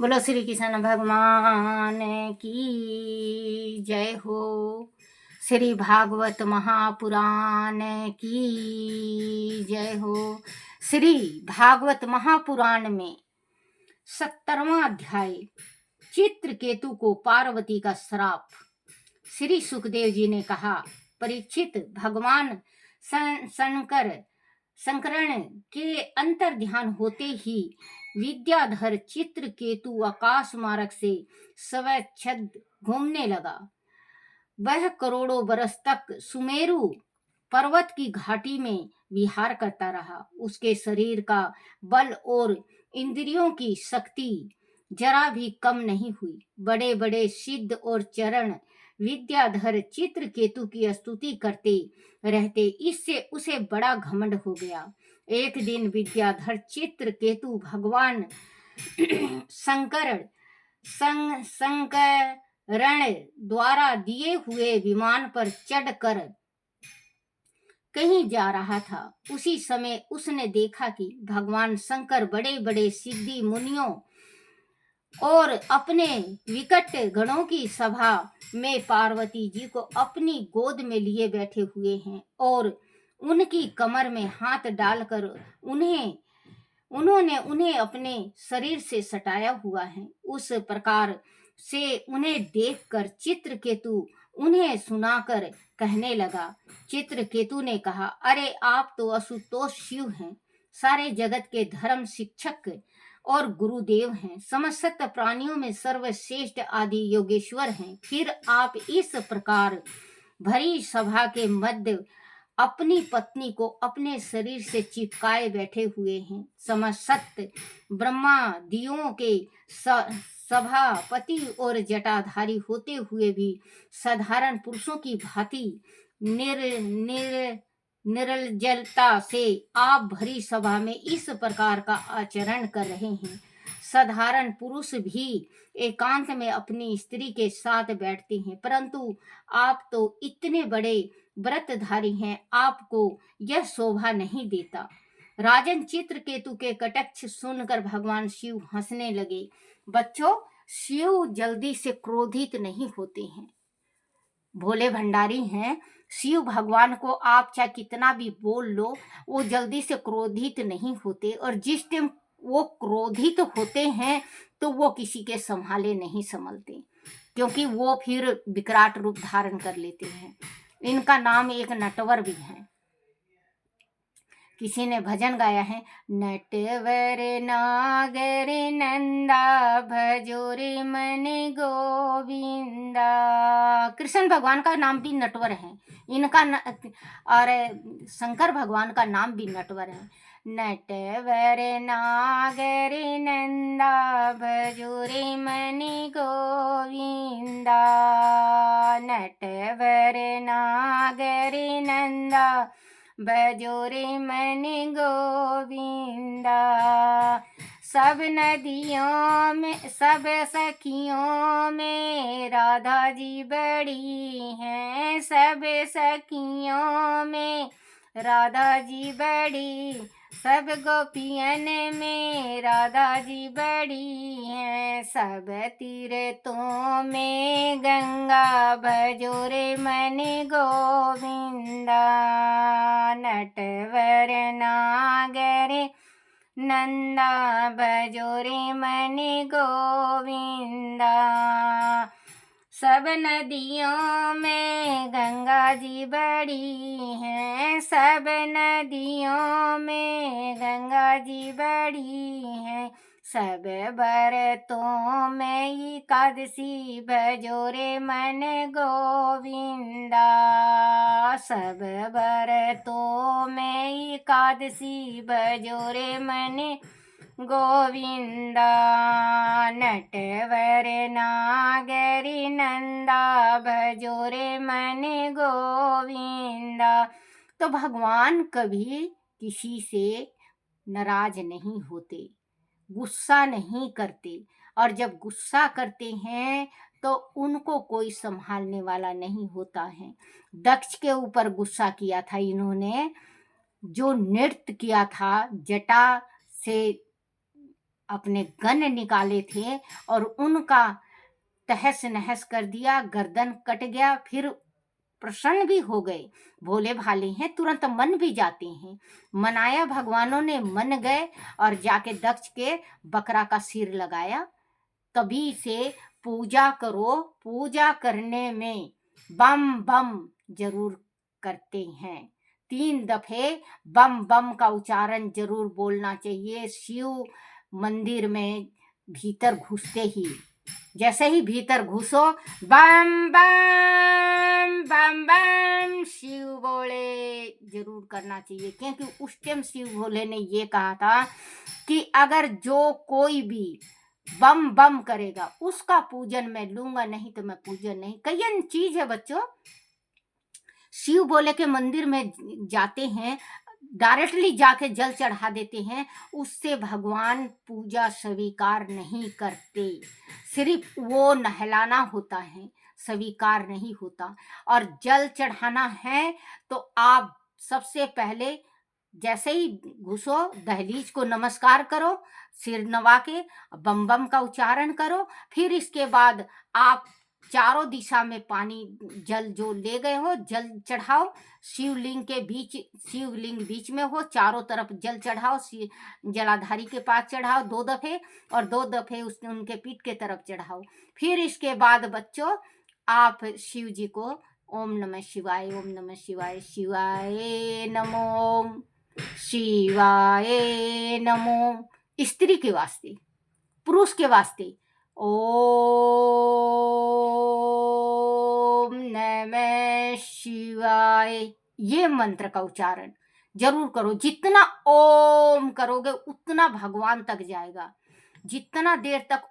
बोलो श्री कृष्ण भगवान की जय हो। श्री भागवत महापुराण की जय हो। श्री भागवत महापुराण में 70वां अध्याय चित्रकेतु को पार्वती का श्राप। श्री सुखदेव जी ने कहा, परीक्षित, भगवान शंकरण के अंतर ध्यान होते ही विद्याधर चित्रकेतु आकाश मार्ग से स्वच्छद घूमने लगा। वह करोड़ों बरस तक सुमेरु पर्वत की घाटी में विहार करता रहा। उसके शरीर का बल और इंद्रियों की शक्ति जरा भी कम नहीं हुई। बड़े बड़े सिद्ध और चरण विद्याधर चित्रकेतु की स्तुति करते रहते, इससे उसे बड़ा घमंड हो गया। एक दिन विद्याधर चित्रकेतु भगवान शंकरण द्वारा दिए हुए विमान पर चढ़कर कहीं जा रहा था। उसी समय उसने देखा कि भगवान शंकर बड़े बड़े सिद्धि मुनियों और अपने विकट गणों की सभा में पार्वती जी को अपनी गोद में लिए बैठे हुए हैं और उनकी कमर में हाथ डालकर उन्होंने उन्हें अपने शरीर से सटाया हुआ है। उस प्रकार से उन्हें देखकर चित्रकेतु उन्हें सुनाकर कहने लगा। चित्रकेतु ने कहा, अरे आप तो असुतोष शिव हैं, सारे जगत के धर्म शिक्षक और गुरुदेव हैं, समस्त प्राणियों में सर्वश्रेष्ठ आदि योगेश्वर हैं। फिर आप इस प्रकार भरी सभा के मध्य अपनी पत्नी को अपने शरीर से चिपकाए बैठे हुए हैं। समस्त ब्रह्मादियों के सभापति और जटाधारी होते हुए भी साधारण पुरुषों की भांति निर्लजलता से आप भरी सभा में इस प्रकार का आचरण कर रहे हैं। साधारण पुरुष भी एकांत में अपनी स्त्री के साथ बैठते हैं, परंतु आप तो इतने बड़े व्रतधारी हैं, आपको यह शोभा नहीं देता। राजन चित्रकेतु के कटाक्ष सुनकर भगवान शिव हंसने लगे। बच्चों, शिव जल्दी से क्रोधित नहीं होते हैं, भोले भंडारी हैं। शिव भगवान को आप चाहे कितना भी बोल लो, वो जल्दी से क्रोधित नहीं होते, और जिस टाइम वो क्रोधित होते हैं तो वो किसी के संभाले नहीं संभलते, क्योंकि वो फिर विकराट रूप धारण कर लेते हैं। इनका नाम एक नटवर भी है। किसी ने भजन गाया है, नटवर नागर नंदा भजो रे मन गोविंदा। कृष्ण भगवान का नाम भी नटवर है, इनका और शंकर भगवान का नाम भी नटवर है। नटवर नागर नंदा भजो रे मन गोविंदा। नटवर नागर नंदा भजो रे मन गोविंदा। सब नदियों में सब सखियों में राधा जी बड़ी हैं। सब सखियों में राधा जी बड़ी, सब गोपियन में राधा जी बड़ी हैं। सब तीर्थों में गंगा भजो रे मन गोविंदा। नटवर नागर नंदा भजो रे मन गोविंदा। सब नदियों में गंगा जी बड़ी हैं। सब नदियों में गंगा जी बड़ी हैं। सब व्रतों में एकादशी भजो रे मन गोविंदा। सब व्रतों में एकादशी भजो रे मन गोविंदा। नटवर नागरी नंदा भजो रे मन गोविंदा। तो भगवान कभी किसी से नाराज नहीं होते, गुस्सा नहीं करते, और जब गुस्सा करते हैं तो उनको कोई संभालने वाला नहीं होता है। दक्ष के ऊपर गुस्सा किया था इन्होंने, जो नृत्य किया था जटा से अपने गन निकाले थे और उनका तहस नहस कर दिया, गर्दन कट गया। फिर प्रसन्न भी हो गए, भोले भाले हैं, तुरंत मन भी जाते हैं। मनाया भगवानों ने, मन गए और जाके दक्ष के बकरा का सिर लगाया। तभी से पूजा करो, पूजा करने में बम बम जरूर करते हैं। 3 दफे बम बम का उच्चारण जरूर बोलना चाहिए शिव मंदिर में भीतर घुसते ही। जैसे ही भीतर घुसो, बम बम बम बम शिव बोले जरूर करना चाहिए, क्योंकि उस टाइम शिव भोले ने ये कहा था कि अगर जो कोई भी बम बम करेगा उसका पूजन मैं लूंगा, नहीं तो मैं पूजन नहीं। कई चीज है बच्चों, शिव भोले के मंदिर में जाते हैं, डायरेक्टली जाके जल चढ़ा देते हैं, उससे भगवान पूजा स्वीकार नहीं करते। सिर्फ वो नहलाना होता है, स्वीकार नहीं होता। और जल चढ़ाना है तो आप सबसे पहले जैसे ही घुसो, दहलीज को नमस्कार करो, सिर नवा के बम बम का उच्चारण करो। फिर इसके बाद आप चारों दिशा में पानी, जल जो ले गए हो जल चढ़ाओ। शिवलिंग के बीच, शिवलिंग बीच में हो, चारों तरफ जल चढ़ाओ, जलाधारी के पास चढ़ाओ 2 दफे, और 2 दफे उनके पीठ के तरफ चढ़ाओ। फिर इसके बाद बच्चों आप शिव जी को ओम नमः शिवाय, ओम नमः शिवाय, शिवाय नमो, शिवाय नमो, स्त्री के वास्ते, पुरुष के वास्ते ओम नमः शिवाय, ये मंत्र का उच्चारण जरूर करो। जितना ओम करोगे उतना भगवान तक जाएगा। जितना देर तक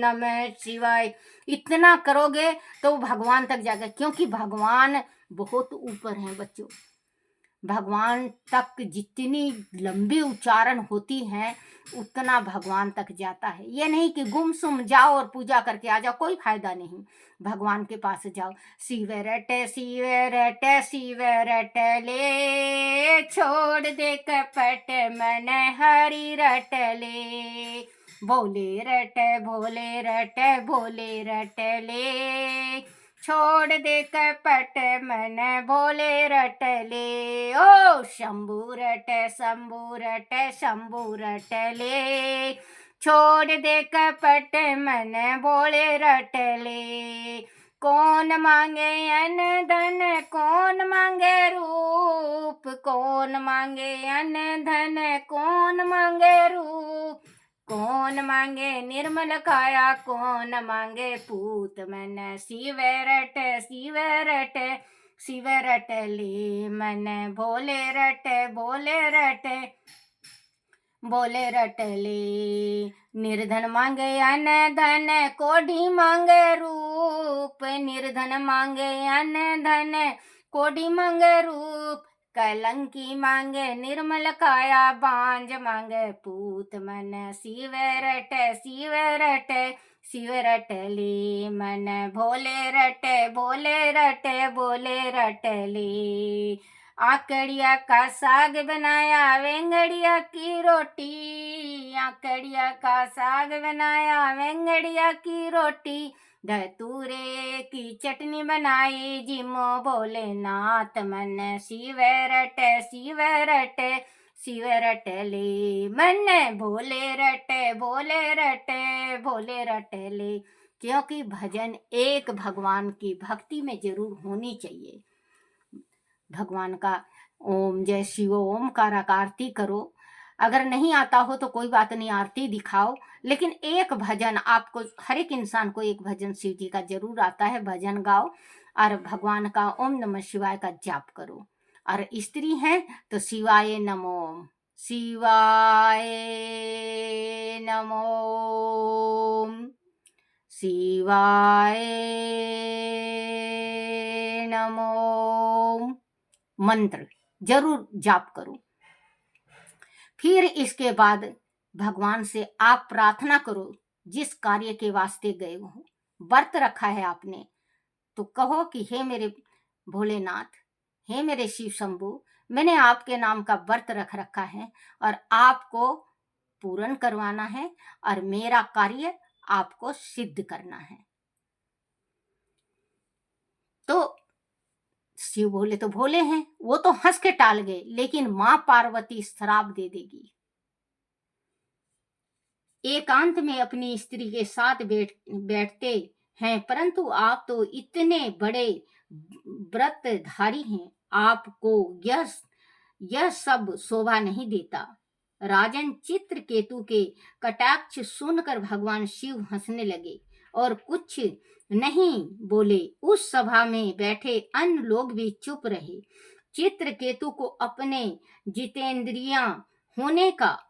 नमः शिवाय इतना करोगे तो भगवान तक जाएगा, क्योंकि भगवान बहुत ऊपर हैं बच्चों। भगवान तक जितनी लंबी उच्चारण होती है उतना भगवान तक जाता है। ये नहीं कि गुमसुम जाओ और पूजा करके आ जाओ, कोई फायदा नहीं। भगवान के पास जाओ, शिव रटे शिव रटे शिव रटे ले, छोड़ दे कपट मन हरि रट ले, भोले रटे भोले रटे भोले रट ले, छोड़ दे कपट मन भोले रट ले, ओ शंभू रट शंभू रट शंभू रट ले, छोड़ दे कपट मन भोले रट ले। कौन मांगे अन धन, कौन मांगे रूप, कौन मांगे अन धन, कौन मांगे रूप, कौन मांगे निर्मल काया, कौन मांगे पूत मन, शिव रट शिव रट शिव रट ले मन, भोले रट भोले रट भोले रट ले। निर्धन मांगे अन धन, कोढ़ी मांगे रूप, निर्धन मांगे अन धन, कोढ़ी मांगे रूप, कलंकी मांगे निर्मल काया, बांझ मांगे पूत मन, शिव रट शिव रट शिव रट ले मन, भोले रट भोले रट भोले रट ले। आकड़िया का साग बनाया, वेंगड़िया की रोटी, आकड़िया का साग बनाया, वेंगड़िया की रोटी, धतूरे की चटनी बनाई, जिमो भोलेनाथ मन, शिव रट शिव रट शिव रट ले मन, भोले रट भोले रट भोले रट ले। क्योंकि भजन एक भगवान की भक्ति में जरूर होनी चाहिए। भगवान का ओम जय शिव ओमकार का आरती करो। अगर नहीं आता हो तो कोई बात नहीं, आरती दिखाओ, लेकिन एक भजन आपको, हर एक इंसान को एक भजन शिव जी का जरूर आता है, भजन गाओ और भगवान का ओम नमः शिवाय का जाप करो। और स्त्री हैं तो शिवाय नमो, शिवाय नमो, शिवाय नमो मंत्र जरूर जाप करो। फिर इसके बाद भगवान से आप प्रार्थना करो, जिस कार्य के वास्ते गए हो, व्रत रखा है आपने, तो कहो कि हे मेरे भोलेनाथ, हे मेरे शिव शंभु, मैंने आपके नाम का व्रत रख रखा है और आपको पूर्ण करवाना है और मेरा कार्य आपको सिद्ध करना है। तो शिव भोले तो भोले हैं, वो तो हंस के टाल गए, लेकिन मां पार्वती श्राप दे देगी। एकांत में अपनी स्त्री के साथ बैठते हैं, परंतु आप तो इतने बड़े व्रतधारी हैं, आपको यह सब शोभा नहीं देता। राजन चित्रकेतु के कटाक्ष सुनकर भगवान शिव हंसने लगे और कुछ नहीं बोले। उस सभा में बैठे अन्य लोग भी चुप रहे। चित्रकेतु को अपने जितेंद्रियां होने का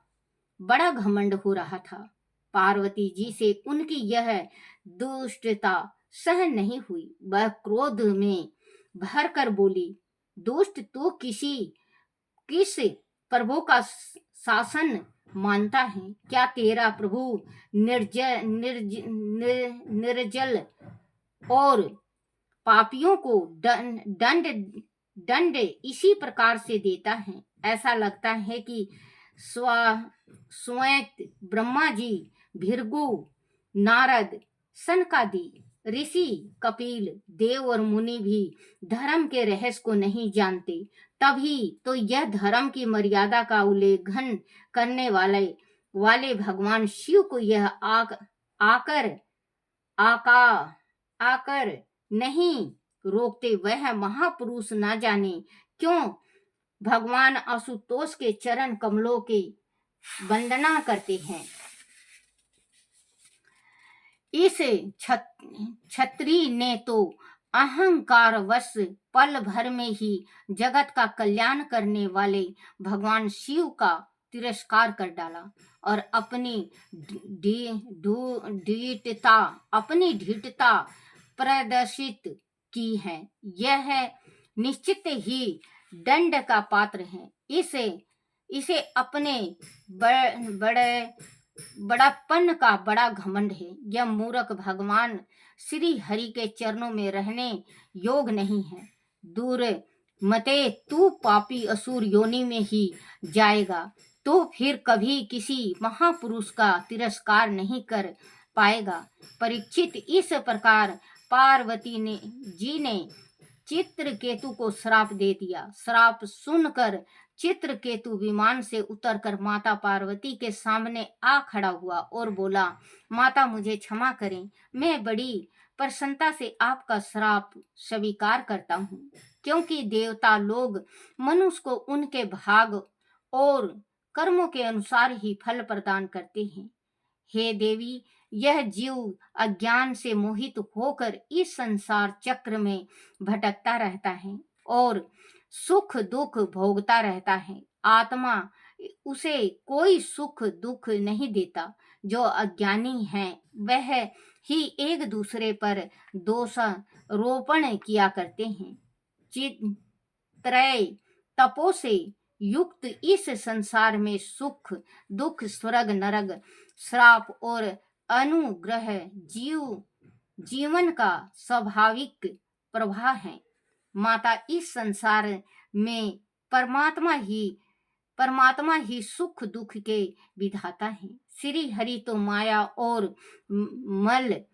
बड़ा घमंड हो रहा था। पार्वती जी से उनकी यह दुष्टता सहन नहीं हुई। वह क्रोध में भरकर बोली, दुष्ट तो किस प्रभु का शासन मानता है? क्या तेरा प्रभु निर्जल और पापियों को दंड इसी प्रकार से देता है? ऐसा लगता है कि स्वयं ब्रह्मा जी, भृगु, नारद, सनकादि ऋषि, कपिल देव और मुनि भी धर्म के रहस्य को नहीं जानते। तभी तो यह धर्म की मर्यादा का उल्लंघन करने वाले भगवान शिव को यह आकर नहीं रोकते। वह महापुरुष ना जाने क्यों भगवान आशुतोष के चरण कमलों की वंदना करते हैं। इस छत्री ने तो अहंकार वश पल भर में ही जगत का कल्याण करने वाले भगवान शिव का तिरस्कार कर डाला और अपनी ढीठता प्रदर्शित की है। यह निश्चित ही दंड का पात्र है। इसे अपने बड़ापन का बड़ा घमंड है। यह मूर्ख भगवान श्री हरि के चरणों में रहने योग नहीं है। दूर मते, तू पापी असुर योनि में ही जाएगा, तो फिर कभी किसी महापुरुष का तिरस्कार नहीं कर पाएगा। परीक्षित, इस प्रकार पार्वती जी ने चित्रकेतु को श्राप दे दिया। श्राप सुनकर चित्रकेतु विमान से उतरकर माता पार्वती के सामने आ खड़ा हुआ और बोला, माता मुझे क्षमा करें, मैं बड़ी प्रसन्नता से आपका श्राप स्वीकार करता हूँ, क्योंकि देवता लोग मनुष्य को उनके भाग और कर्मों के अनुसार ही फल प्रदान करते हैं। हे देवी, यह जीव अज्ञान से मोहित होकर इस संसार चक्र में भटकता रहता है और सुख दुख भोगता रहता है। आत्मा उसे कोई सुख दुख नहीं देता। जो अज्ञानी हैं वह ही एक दूसरे पर दोषारोपण किया करते हैं। त्रय तपो से युक्त इस संसार में सुख दुख, स्वर्ग नरक, श्राप और अनुग्रह जीवन का स्वाभाविक प्रवाह है। माता, इस संसार में परमात्मा ही सुख दुख के विधाता है। श्री हरि तो माया और मन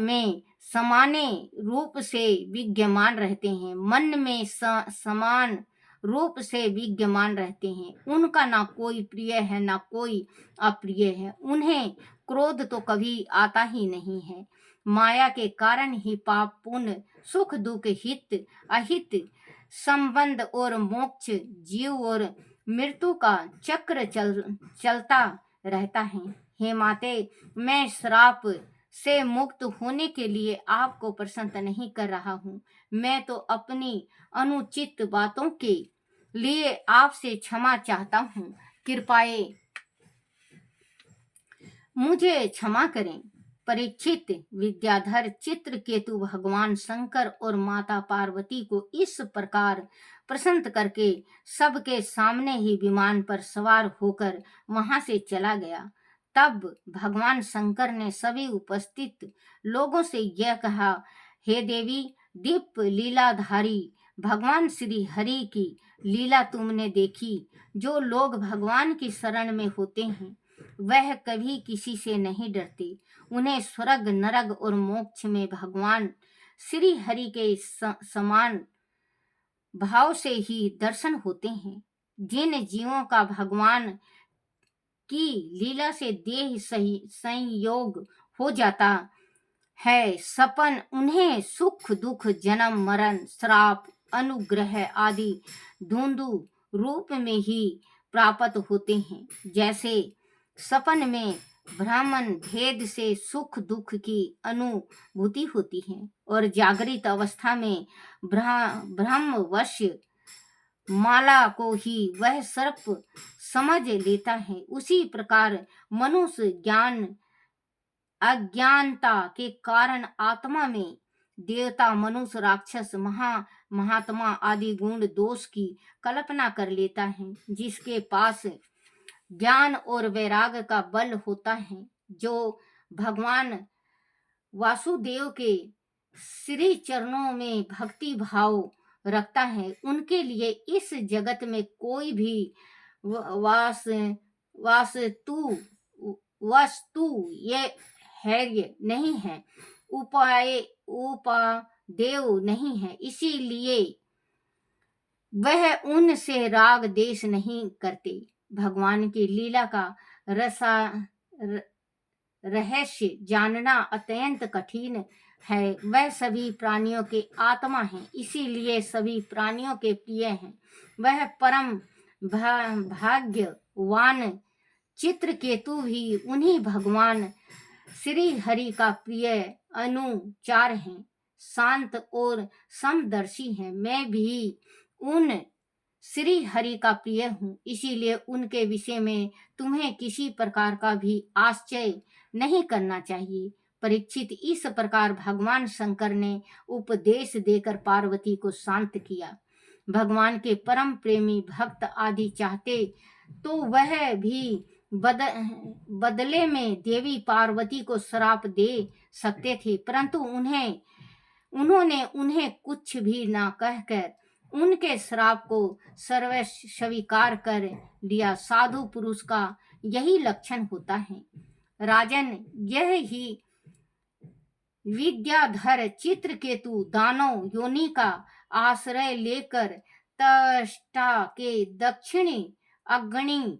में समाने रूप से विद्यमान रहते हैं। मन में समान रूप से विद्यमान रहते हैं। उनका ना कोई प्रिय है ना कोई अप्रिय है। उन्हें क्रोध तो कभी आता ही नहीं है। माया के कारण ही पाप पुण्य, सुख दुख, हित अहित, संबंध और मोक्ष, जीव और मृत्यु का चक्र चलता रहता है। हे माते, मैं श्राप से मुक्त होने के लिए आपको प्रसन्न नहीं कर रहा हूँ। मैं तो अपनी अनुचित बातों के लिए आपसे क्षमा चाहता हूँ। कृपया मुझे क्षमा करें। परीक्षित, विद्याधर चित्रकेतु भगवान शंकर और माता पार्वती को इस प्रकार प्रसन्न करके सबके सामने ही विमान पर सवार होकर वहां से चला गया। तब भगवान शंकर ने सभी उपस्थित लोगों से यह कहा, हे देवी, दीप लीलाधारी भगवान श्री हरि की लीला तुमने देखी। जो लोग भगवान की शरण में होते हैं वह कभी किसी से नहीं डरते। उन्हें स्वर्ग, नरक और मोक्ष में भगवान श्री हरि के समान भाव से ही दर्शन होते हैं। जिन जीवों का भगवान की लीला से देह सही संयोग हो जाता है, सपन उन्हें सुख दुख, जन्म मरण, श्राप, अनुग्रह आदि धुंधु रूप में ही प्राप्त होते हैं। जैसे सपन में ब्राह्मण भेद से सुख दुख की अनुभूति होती है और जागृत अवस्था में ब्रह्मवश माला को ही वह सर्प समझ लेता है, उसी प्रकार मनुष्य ज्ञान अज्ञानता के कारण आत्मा में देवता, मनुष्य, राक्षस, महात्मा आदि गुण दोष की कल्पना कर लेता है। जिसके पास ज्ञान और वैराग्य का बल होता है, जो भगवान वासुदेव के श्री चरणों में भक्ति भाव रखता है, उनके लिए इस जगत में कोई भी वस्तु ये हैर्य नहीं है, उपादेय नहीं है। इसीलिए वह उनसे राग देश नहीं करते। भगवान की लीला का रहस्य जानना अत्यंत कठिन है। वह सभी प्राणियों के आत्मा हैं, इसीलिए सभी प्राणियों के प्रिय हैं। वह परम भाग्यवान चित्रकेतु भी उन्हीं भगवान श्री हरि का प्रिय अनुचार है, शांत और समदर्शी है। मैं भी उन श्री हरि का प्रिय हूँ, इसीलिए उनके विषय में तुम्हें किसी प्रकार का भी आश्चर्य नहीं करना चाहिए। परीक्षित, इस प्रकार भगवान शंकर ने उपदेश देकर पार्वती को शांत किया। भगवान के परम प्रेमी भक्त आदि चाहते तो वह भी बदले में देवी पार्वती को श्राप दे सकते थे, परंतु उन्होंने उन्हें कुछ भी न कहकर उनके श्राप को सर्व स्वीकार कर लिया। साधु पुरुष का यही लक्षण होता है। राजन, यह ही विद्याधर चित्रकेतु दानव योनि का आश्रय लेकर तष्टा के दक्षिणी अग्नि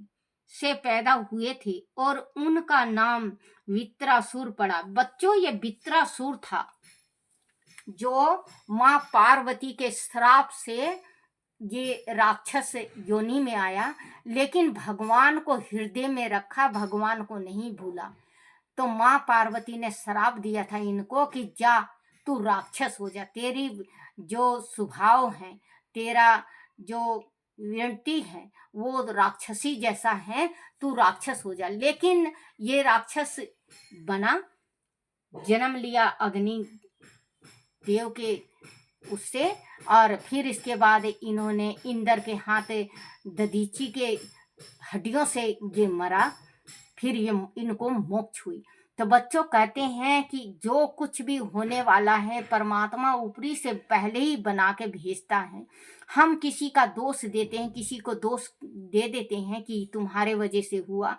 से पैदा हुए थे और उनका नाम वित्रासुर पड़ा। बच्चों, ये वित्रासुर था जो माँ पार्वती के श्राप से ये राक्षस योनि में आया, लेकिन भगवान को हृदय में रखा, भगवान को नहीं भूला। तो माँ पार्वती ने श्राप दिया था इनको कि जा तू राक्षस हो जा, तेरी जो स्वभाव है, तेरा जो विनती है वो राक्षसी जैसा है, तू राक्षस हो जा। लेकिन ये राक्षस बना, जन्म लिया अग्नि देव के उससे, और फिर इसके बाद इन्होंने इंद्र के हाथ दधीची के हड्डियों से ये मरा, फिर ये इनको मोक्ष हुई। तो बच्चों, कहते हैं कि जो कुछ भी होने वाला है परमात्मा ऊपरी से पहले ही बना के भेजता है। हम किसी का दोष देते हैं, किसी को दोष दे देते हैं कि तुम्हारे वजह से हुआ,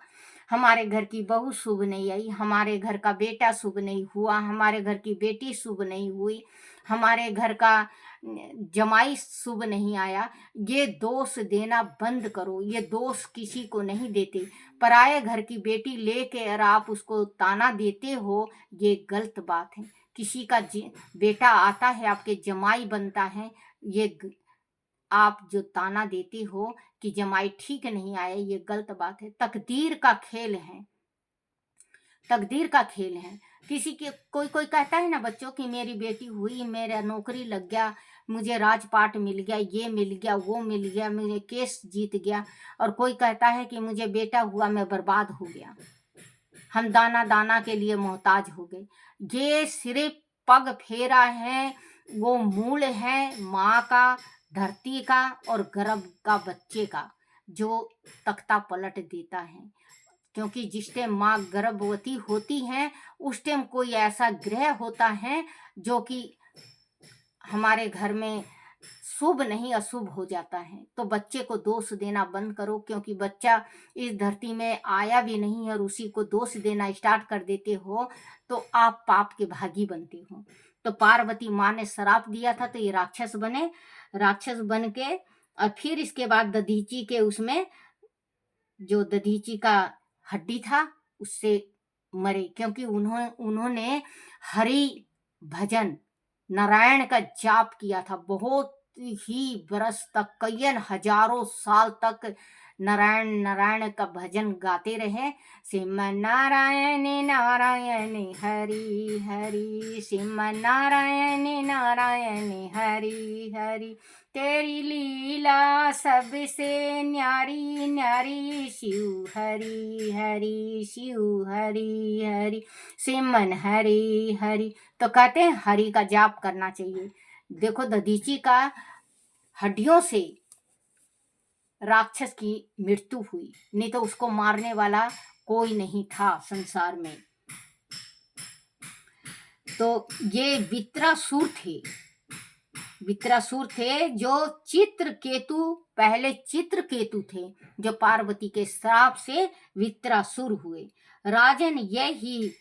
हमारे घर की बहू शुभ नहीं आई, हमारे घर का बेटा शुभ नहीं हुआ, हमारे घर की बेटी शुभ नहीं हुई, हमारे घर का जमाई शुभ नहीं आया। ये दोष देना बंद करो, ये दोष किसी को नहीं देते। पराये घर की बेटी लेके और आप उसको ताना देते हो, ये गलत बात है। किसी का बेटा आता है, आपके जमाई बनता है, ये आप जो ताना देते हो कि जमाई ठीक नहीं आया, ये गलत बात है। तकदीर का खेल है, तकदीर का खेल है। किसी के कोई कहता है ना बच्चों कि मेरी बेटी हुई, मेरा नौकरी लग गया, मुझे राजपाट मिल गया, ये मिल गया, वो मिल गया, मुझे केस जीत गया, और कोई कहता है कि मुझे बेटा हुआ, मैं बर्बाद हो गया, हम दाना दाना के लिए मोहताज हो गए। ये सिर्फ पग फेरा है, वो मूल है माँ का धरती का और गर्भ का बच्चे का जो तख्ता पलट देता है। क्योंकि जिस टाइम माँ गर्भवती होती हैं उस टाइम कोई ऐसा ग्रह होता है जो कि हमारे घर में शुभ नहीं अशुभ हो जाता है। तो बच्चे को दोष देना बंद करो, क्योंकि बच्चा इस धरती में आया भी नहीं है और उसी को दोष देना स्टार्ट कर देते हो तो आप पाप के भागी बनते हो। तो पार्वती माँ ने श्राप दिया था तो ये राक्षस बने, राक्षस बन के और फिर इसके बाद दधीची के उसमें जो दधीची का हड्डी था उससे मरे, क्योंकि उन्होंने हरि भजन नारायण का जाप किया था। बहुत ही बरस तक, कई हजारों साल तक नारायण नारायण का भजन गाते रहे। श्रीमन नारायण नारायण हरि हरि, श्रीमन नारायण नारायण हरि हरि, तेरी लीला सबसे न्यारी न्यारी, शिव हरि हरि शिव हरि हरि, श्रीमन हरि हरि। तो कहते हैं हरि का जाप करना चाहिए। देखो दधीची का हड्डियों से राक्षस की मृत्यु हुई, नहीं तो उसको मारने वाला कोई नहीं था संसार में। तो ये वित्रासुर थे, वित्रासुर थे जो चित्रकेतु, पहले चित्रकेतु थे जो पार्वती के श्राप से वित्रासुर हुए। राजन यही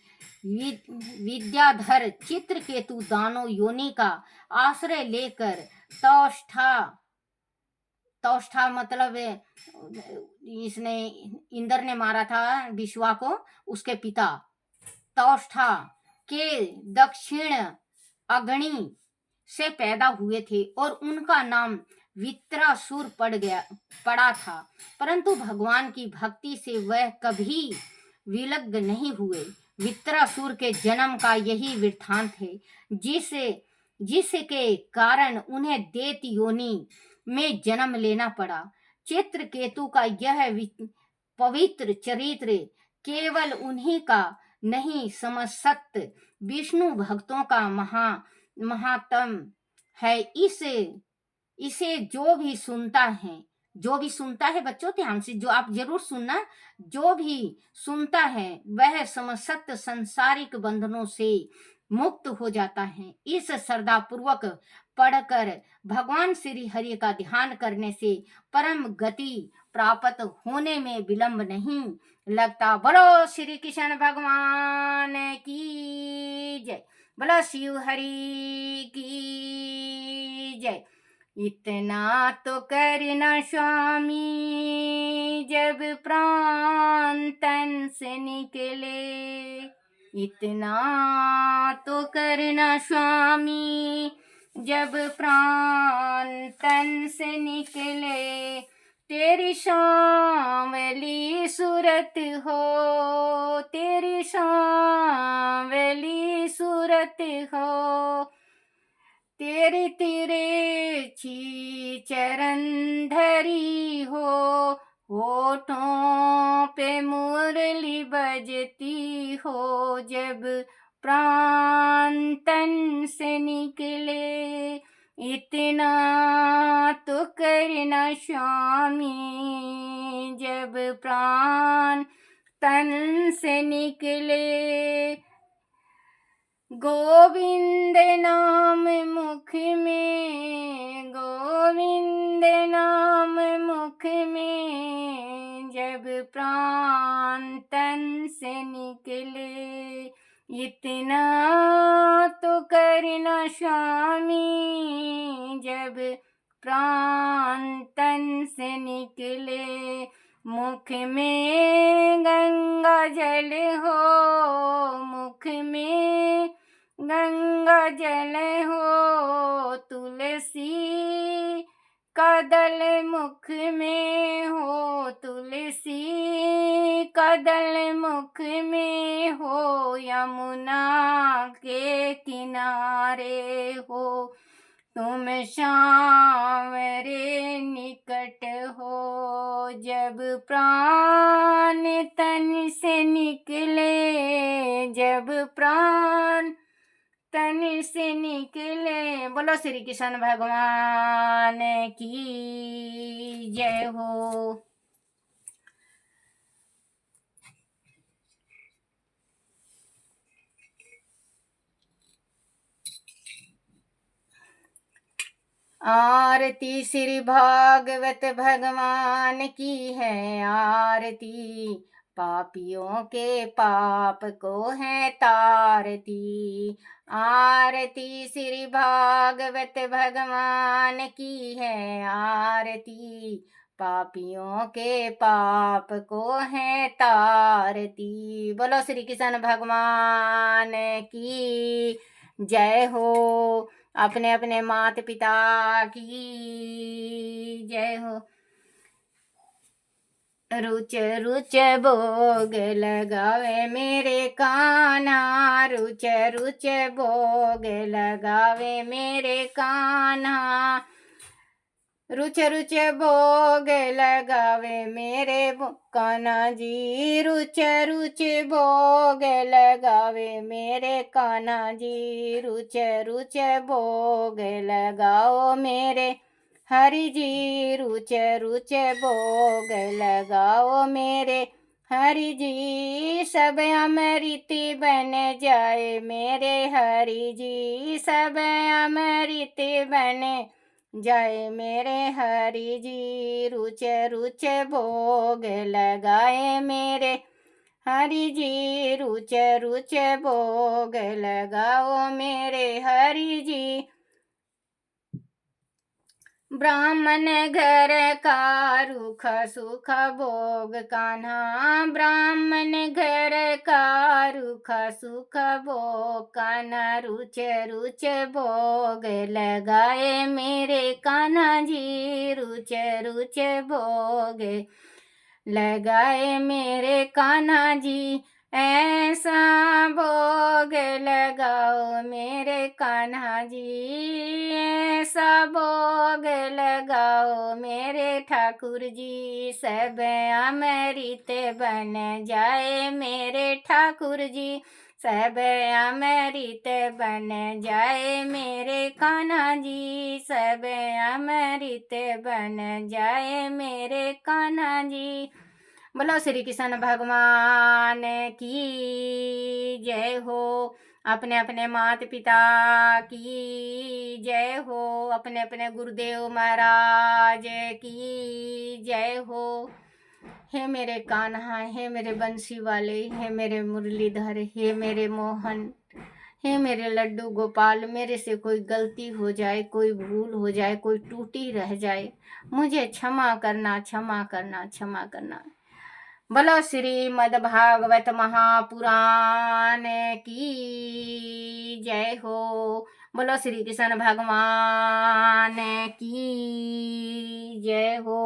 विद्याधर चित्रकेतु दानव योनि का आश्रय लेकर तौष्ठा, तौष्ठा मतलब इसने इंद्र ने मारा था विश्वा को, उसके पिता तौष्ठा के दक्षिण अग्नि से पैदा हुए थे और उनका नाम वित्रासुर पड़ा था। परंतु भगवान की भक्ति से वह कभी विलग्न नहीं हुए। वित्रासुर के जन्म का यही वृत्तांत है, जिसके कारण उन्हें दैत योनि में जन्म लेना पड़ा। चित्रकेतु का यह पवित्र चरित्र केवल उन्हीं का नहीं, समस्त विष्णु भक्तों का महात्म है। इसे जो भी सुनता है बच्चों ध्यान से, जो आप जरूर सुनना, जो भी सुनता है वह समस्त संसारिक बंधनों से मुक्त हो जाता है। इस श्रद्धा पूर्वक पढ़कर भगवान श्री हरि का ध्यान करने से परम गति प्राप्त होने में विलंब नहीं लगता। बोलो श्री कृष्ण भगवान की जय, बोलो शिव हरि की जय। इतना तो करना स्वामी जब प्राण तन से निकले, इतना तो करना स्वामी जब प्राण तन से निकले, तेरी सांवली सूरत हो, तेरी सांवली सूरत हो, तेरी तिरछी चरण धरी हो, होठों पे मुरली बजती हो, जब प्राण तन से निकले, इतना तो करना स्वामी जब प्राण तन से निकले। गोविंद नाम मुख में, गोविंद नाम मुख में, जब प्राण तन से निकले, इतना तो करना स्वामी जब प्राण तन से निकले। मुख में गंगा जल हो, मुख में गंगा जल हो, तुलसी का दल मुख में हो, तुलसी का दल मुख में हो, यमुना के किनारे हो, तुम सांवरे निकट हो, जब प्राण तन से निकले, जब प्राण तन से निकले। बोलो श्री कृष्ण भगवान की जय हो। आरती श्री भागवत भगवान की है आरती, पापियों के पाप को है तारती। आरती श्री भागवत भगवान की है आरती, पापियों के पाप को है तारती। बोलो श्री कृष्ण भगवान की जय हो। अपने अपने माता पिता की जय हो। रुच रुच भोग लगावे मेरे कान्हा, रुच रुच भोग लगावे मेरे कान्हा, रुच रुच भोग लगावे मेरे कान्हा जी, रुच रुच भोग लगावे मेरे कान्हा जी, रुच रुच भोग लगाओ मेरे हरि जी, रुच रुच भोग लगाओ मेरे हरि जी। सब अमृत बन जाए मेरे हरि जी, सब अमृत बने जय मेरे हरि जी, रुच रुच भोग लगाए मेरे हरि जी, रुच रुच भोग लगाओ मेरे हरि जी। ब्राह्मण घर का रुख सुख भोग कान्हा, ब्राह्मण घर का रुख सुख भोग कान्हा, रुच रुच भोग लगाए मेरे कान्हा जी, रुच रुच भोग लगाए मेरे कान्हा जी। ऐसा भोग लगाओ मेरे कान्हा जी, ऐसा भोग लगाओ मेरे ठाकुर जी, सब अमृत बन जाए मेरे ठाकुर जी, सब अमृत बन जाए मेरे कान्हा जी, सब अमृत बन जाए मेरे कान्हा जी। बोलो श्री कृष्ण भगवान की जय हो। अपने अपने माता पिता की जय हो। अपने अपने गुरुदेव महाराज की जय हो। हे मेरे कान्हा, हे मेरे बंसी वाले, हे मेरे मुरलीधर, हे मेरे मोहन, हे मेरे लड्डू गोपाल, मेरे से कोई गलती हो जाए, कोई भूल हो जाए, कोई टूटी रह जाए, मुझे क्षमा करना, क्षमा करना, क्षमा करना। बोलो श्रीमद् भागवत महापुराण की जय हो। बोलो श्री कृष्ण भगवान की जय हो।